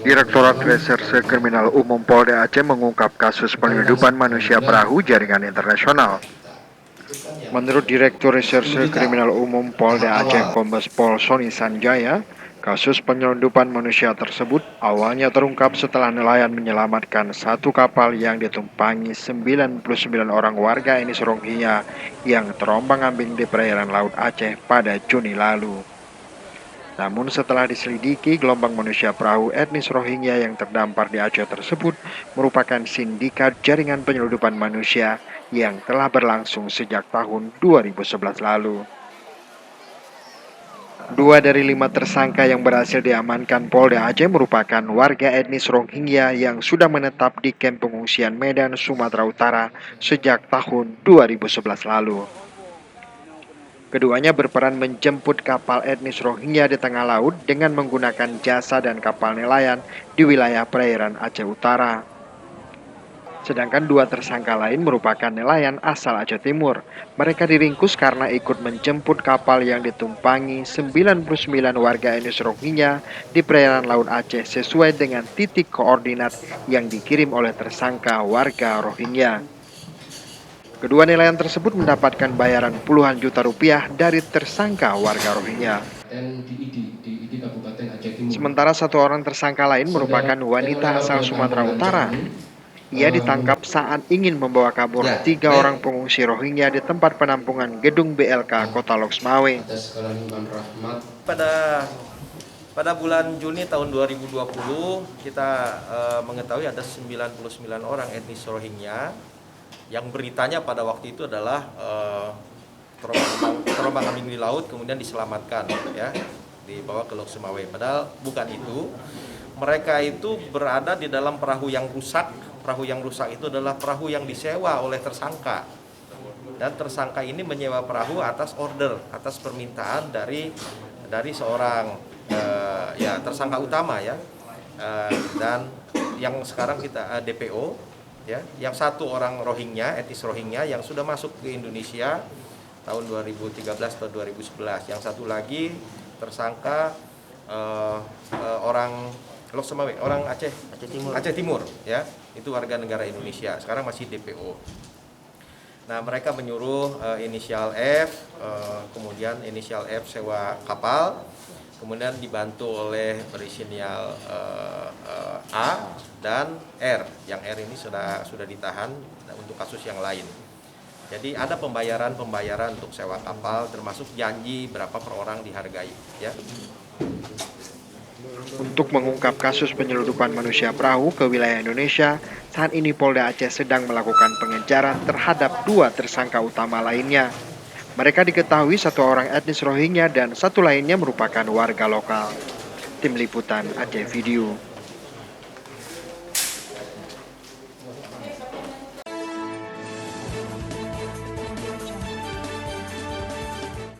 Direktorat Reserse Kriminal Umum Polda Aceh mengungkap kasus penyelundupan manusia perahu jaringan internasional. Menurut Direktur Reserse Kriminal Umum Polda Aceh Kombes Pol Soni Sanjaya, kasus penyelundupan manusia tersebut awalnya terungkap setelah nelayan menyelamatkan satu kapal yang ditumpangi 99 orang warga etnis Rohingya yang terombang-ambing di perairan Laut Aceh pada Juni lalu. Namun setelah diselidiki, gelombang manusia perahu etnis Rohingya yang terdampar di Aceh tersebut merupakan sindikat jaringan penyeludupan manusia yang telah berlangsung sejak tahun 2011 lalu. 2 dari 5 tersangka yang berhasil diamankan Polda Aceh merupakan warga etnis Rohingya yang sudah menetap di kamp pengungsian Medan, Sumatera Utara sejak tahun 2011 lalu. Keduanya berperan menjemput kapal etnis Rohingya di tengah laut dengan menggunakan jasa dan kapal nelayan di wilayah perairan Aceh Utara. Sedangkan 2 tersangka lain merupakan nelayan asal Aceh Timur. Mereka diringkus karena ikut menjemput kapal yang ditumpangi 99 warga etnis Rohingya di perairan Laut Aceh sesuai dengan titik koordinat yang dikirim oleh tersangka warga Rohingya. Kedua nelayan tersebut mendapatkan bayaran puluhan juta rupiah dari tersangka warga Rohingya. Sementara satu orang tersangka lain merupakan wanita asal Sumatera Utara. Ia ditangkap saat ingin membawa kabur 3 orang pengungsi Rohingya di tempat penampungan gedung BLK Kota Loksmawe. Pada bulan Juni tahun 2020 kita mengetahui ada 99 orang etnis Rohingya yang beritanya pada waktu itu adalah terombang-ambing di laut kemudian diselamatkan ya, dibawa ke Loksmawe. Padahal bukan itu. Mereka itu berada di dalam perahu yang rusak. Perahu yang rusak itu adalah perahu yang disewa oleh tersangka. Dan tersangka ini menyewa perahu atas order, atas permintaan dari seorang tersangka utama ya. Dan yang sekarang kita DPO ya, yang satu orang Rohingya, etnis Rohingya yang sudah masuk ke Indonesia tahun 2013 atau 2011. Yang satu lagi tersangka orang Loksmawe, orang Aceh Timur ya, itu warga negara Indonesia, sekarang masih DPO. Nah, mereka menyuruh inisial F, kemudian inisial F sewa kapal, kemudian dibantu oleh berinisial A dan R. Yang R ini sudah ditahan untuk kasus yang lain. Jadi ada pembayaran untuk sewa kapal, termasuk janji berapa per orang dihargai ya. Untuk mengungkap kasus penyeludupan manusia perahu ke wilayah Indonesia, saat ini Polda Aceh sedang melakukan pengejaran terhadap 2 tersangka utama lainnya. Mereka diketahui satu orang etnis Rohingya dan satu lainnya merupakan warga lokal. Tim Liputan Aceh Video.